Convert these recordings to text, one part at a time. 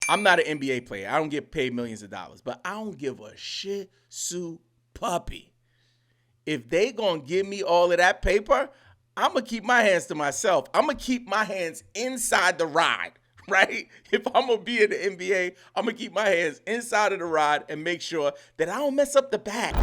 I'm not an NBA player. I don't get paid millions of dollars, but I don't give a shit Sue puppy. If they gonna give me all of that paper, I'm gonna keep my hands to myself. I'm gonna keep my hands inside the ride, right? If I'm gonna be in the NBA, I'm gonna keep my hands inside of the ride and make sure that I don't mess up the bag.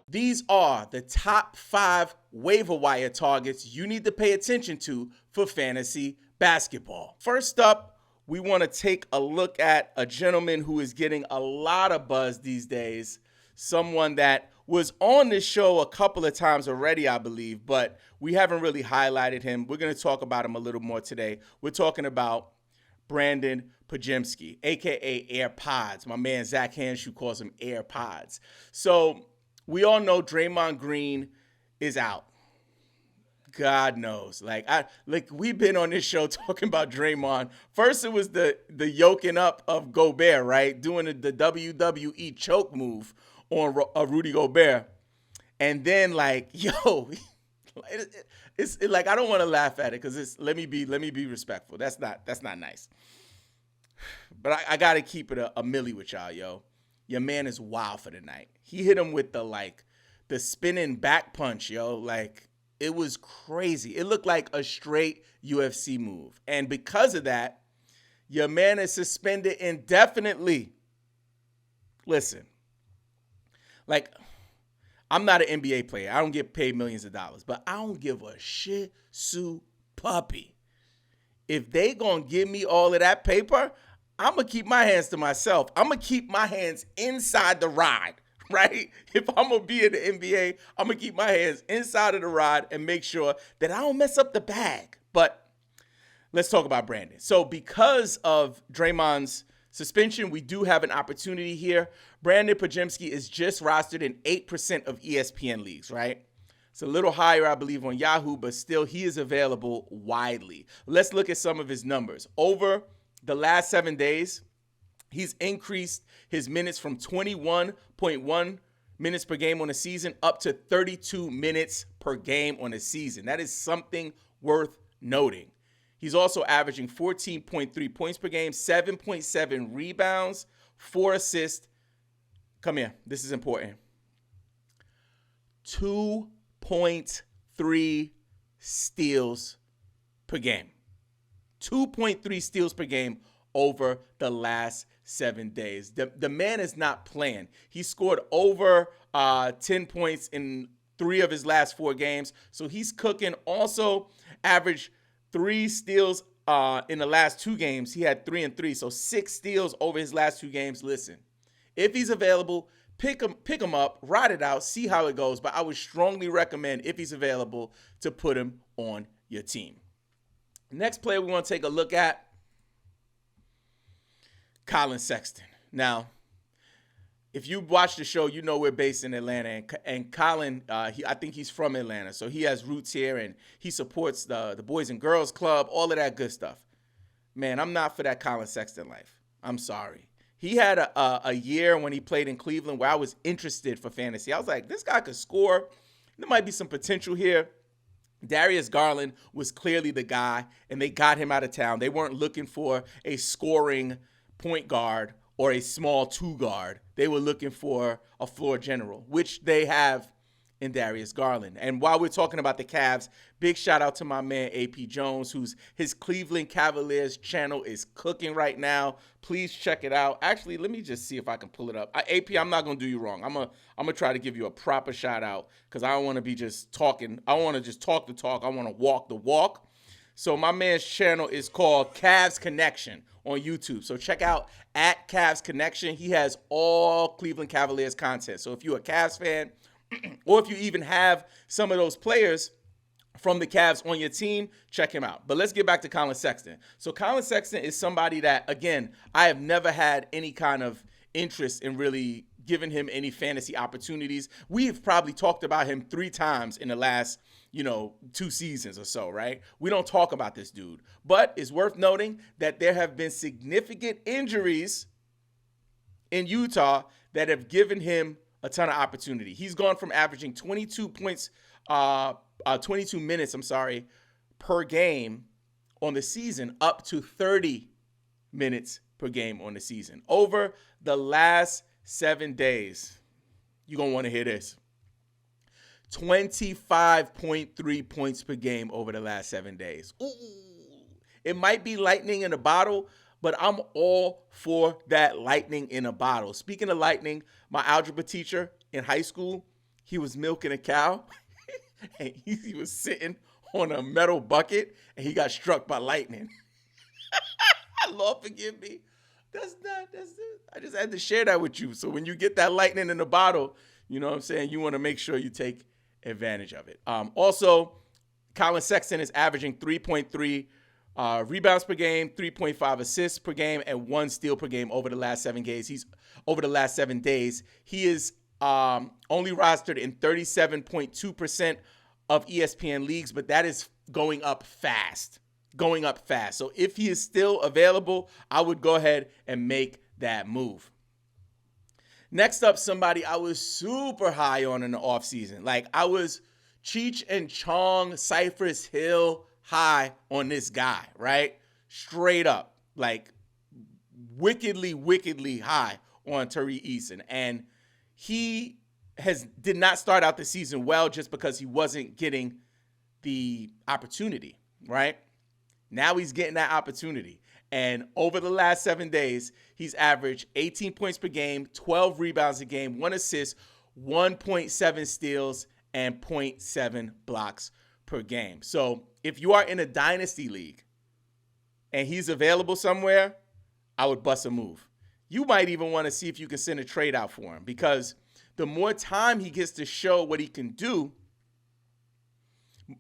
These are the top 5 waiver wire targets you need to pay attention to for fantasy basketball. First up, we want to take a look at a gentleman who is getting a lot of buzz these days, someone that was on this show a couple of times already, I believe, but we haven't really highlighted him. We're going to talk about him a little more today. We're talking about Brandon Podziemski, a.k.a. Airpods. My man Zach Hanshu calls him Airpods. So we all know Draymond Green is out. God knows. Like we've been on this show talking about Draymond. First, it was the yoking up of Gobert, right? Doing the WWE choke move on Rudy Gobert. And then it's like, I don't want to laugh at it because let me be respectful. That's not nice. But I got to keep it a milli with y'all, yo. Your man is wild for the night. He hit him with the spinning back punch, yo. Like, it was crazy. It looked like a straight UFC move. And because of that, your man is suspended indefinitely. Listen, I'm not an NBA player. I don't get paid millions of dollars, but I don't give a shit Sue puppy. If they gonna give me all of that paper, I'm going to keep my hands to myself. I'm going to keep my hands inside the ride, right? If I'm going to be in the NBA, I'm going to keep my hands inside of the ride and make sure that I don't mess up the bag. But let's talk about Brandon. So because of Draymond's suspension, we do have an opportunity here. Brandon Podziemski is just rostered in 8% of ESPN leagues, right? It's a little higher, I believe, on Yahoo, but still he is available widely. Let's look at some of his numbers. Over the last 7 days, he's increased his minutes from 21.1 minutes per game on a season up to 32 minutes per game on a season. That is something worth noting. He's also averaging 14.3 points per game, 7.7 rebounds, 4 assists. Come here. This is important. 2.3 steals per game. 2.3 steals per game over the last 7 days. The man is not playing. He scored over 10 points in 3 of his last 4 games. So he's cooking. Also averaged 3 steals in the last 2 games. He had 3 and 3. So 6 steals over his last 2 games. Listen, if he's available, pick him up, ride it out, see how it goes. But I would strongly recommend, if he's available, to put him on your team. Next player we want to take a look at, Colin Sexton. Now, if you watch the show, you know we're based in Atlanta, and Colin, I think he's from Atlanta, so he has roots here, and he supports the Boys and Girls Club, all of that good stuff. Man, I'm not for that Colin Sexton life. I'm sorry. He had a year when he played in Cleveland where I was interested for fantasy. I was like, this guy could score. There might be some potential here. Darius Garland was clearly the guy, and they got him out of town. They weren't looking for a scoring point guard or a small 2 guard. They were looking for a floor general, which they have in Darius Garland. And while we're talking about the Cavs, big shout out to my man AP Jones, his Cleveland Cavaliers channel is cooking right now. Please check it out. Actually, let me just see if I can pull it up. AP, I'm not gonna do you wrong. I'm gonna try to give you a proper shout out because I don't want to be just talking. I don't want to just talk the talk. I want to walk the walk. So my man's channel is called Cavs Connection on YouTube. So check out at Cavs Connection. He has all Cleveland Cavaliers content. So if you're a Cavs fan, or if you even have some of those players from the Cavs on your team, check him out. But let's get back to Colin Sexton. So Colin Sexton is somebody that, again, I have never had any kind of interest in really giving him any fantasy opportunities. We've probably talked about him 3 times in the last, 2 seasons or so, right? We don't talk about this dude. But it's worth noting that there have been significant injuries in Utah that have given him a ton of opportunity. He's gone from averaging 22 minutes per game on the season, up to 30 minutes per game on the season. Over the last 7 days, you're going to want to hear this. 25.3 points per game over the last 7 days. Ooh, it might be lightning in a bottle, but I'm all for that lightning in a bottle. Speaking of lightning, my algebra teacher in high school, he was milking a cow, and he was sitting on a metal bucket, and he got struck by lightning. Lord forgive me. That's I just had to share that with you. So when you get that lightning in the bottle, you know what I'm saying, you want to make sure you take advantage of it. Also, Colin Sexton is averaging 3.3 rebounds per game, 3.5 assists per game, and 1 steal per game over the last 7 days. He is only rostered in 37.2% of ESPN leagues, but that is going up fast. So if he is still available, I would go ahead and make that move. Next up, somebody I was super high on in the offseason. Like, I was Cheech and Chong, Cypress Hill high on this guy, right? Straight up, like wickedly high on Tari Eason. And he did not start out the season well just because he wasn't getting the opportunity, right? Now he's getting that opportunity. And over the last 7 days, he's averaged 18 points per game, 12 rebounds a game, 1 assist, 1.7 steals, and 0.7 blocks per game. So if you are in a dynasty league and he's available somewhere, I would bust a move. You might even want to see if you can send a trade out for him, because the more time he gets to show what he can do,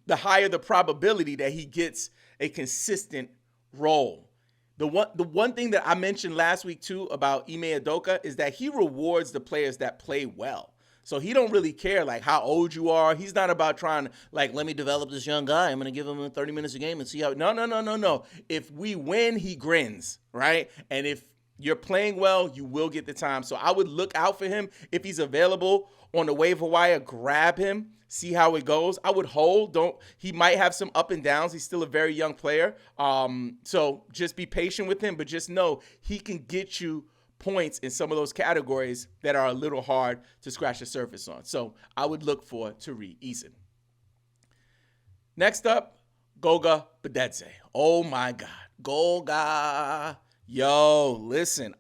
the higher the probability that he gets a consistent role. The one thing that I mentioned last week too about Ime Udoka is that he rewards the players that play well. So he don't really care like how old you are. He's not about trying to like, let me develop this young guy. I'm going to give him 30 minutes a game and see how. No. If we win, he grins, right? And if you're playing well, you will get the time. So I would look out for him. If he's available on the waiver wire, grab him, see how it goes. I would hold. He might have some up and downs. He's still a very young player. So just be patient with him, but just know he can get you points in some of those categories that are a little hard to scratch the surface on. So I would look for Tari Eason. Next up, Goga Bitadze. Oh my God. Goga. Yo, listen.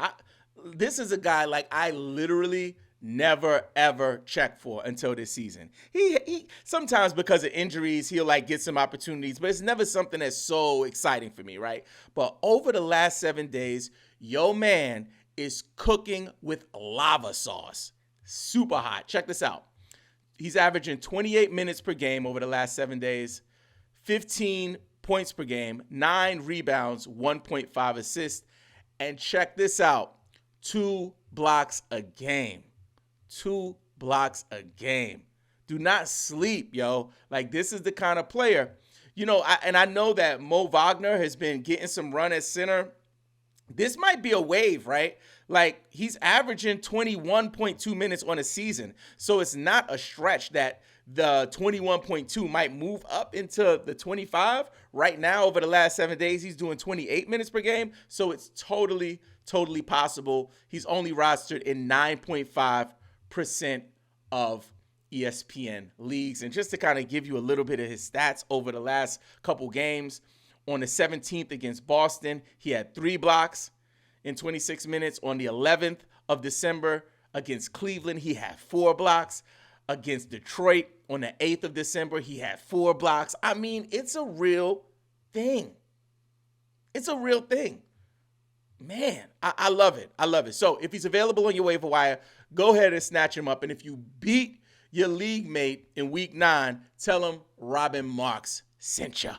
This is a guy like I literally never ever check for until this season. He sometimes because of injuries, he'll like get some opportunities, but it's never something that's so exciting for me, right? But over the last 7 days, yo man is cooking with lava sauce. Super hot. Check this out. He's averaging 28 minutes per game over the last 7 days, 15 points per game, 9 rebounds, 1.5 assists, and check this out, 2 blocks a game. 2 blocks a game. Do not sleep, yo. Like, this is the kind of player, you know, I know that Mo Wagner has been getting some run at center. This might be a wave, right? Like, he's averaging 21.2 minutes on a season. So it's not a stretch that the 21.2 might move up into the 25. Right now, over the last 7 days, he's doing 28 minutes per game. So it's totally possible. He's only rostered in 9.5% of ESPN leagues. And just to kind of give you a little bit of his stats over the last couple games, on the 17th against Boston, he had 3 blocks in 26 minutes. On the 11th of December against Cleveland, he had 4 blocks. Against Detroit on the 8th of December, he had 4 blocks. I mean, it's a real thing. It's a real thing. Man, I love it. I love it. So if he's available on your waiver wire, go ahead and snatch him up. And if you beat your league mate in week 9, tell him Robin Marks sent you.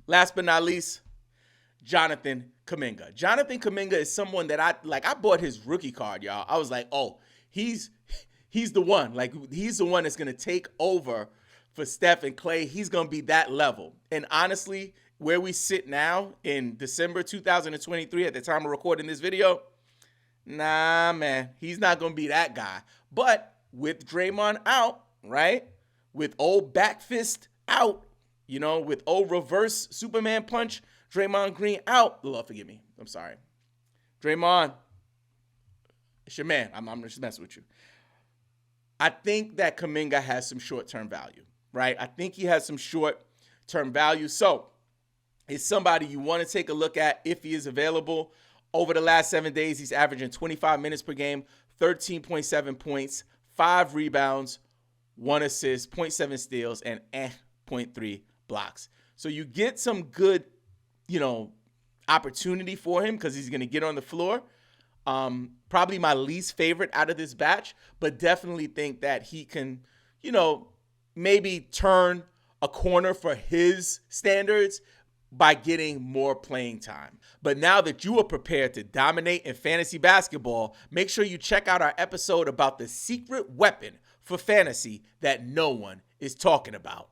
Last but not least, Jonathan Kaminga. Jonathan Kaminga is someone that I bought his rookie card, y'all. I was like, oh, he's the one. Like, he's the one that's going to take over for Steph and Clay. He's going to be that level. And honestly, where we sit now in December 2023 at the time of recording this video, nah, man, he's not going to be that guy. But with Draymond out, right, with old Backfist out, with old reverse Superman punch, Draymond Green out. Lord, forgive me. I'm sorry. Draymond, it's your man. I'm just messing with you. I think that Kaminga has some short-term value, right? I think he has some short-term value. So it's somebody you want to take a look at if he is available. Over the last 7 days, he's averaging 25 minutes per game, 13.7 points, 5 rebounds, 1 assist, 0.7 steals, and 0.3 blocks. So you get some good, opportunity for him because he's going to get on the floor. Probably my least favorite out of this batch, but definitely think that he can, maybe turn a corner for his standards by getting more playing time. But now that you are prepared to dominate in fantasy basketball, make sure you check out our episode about the secret weapon for fantasy that no one is talking about.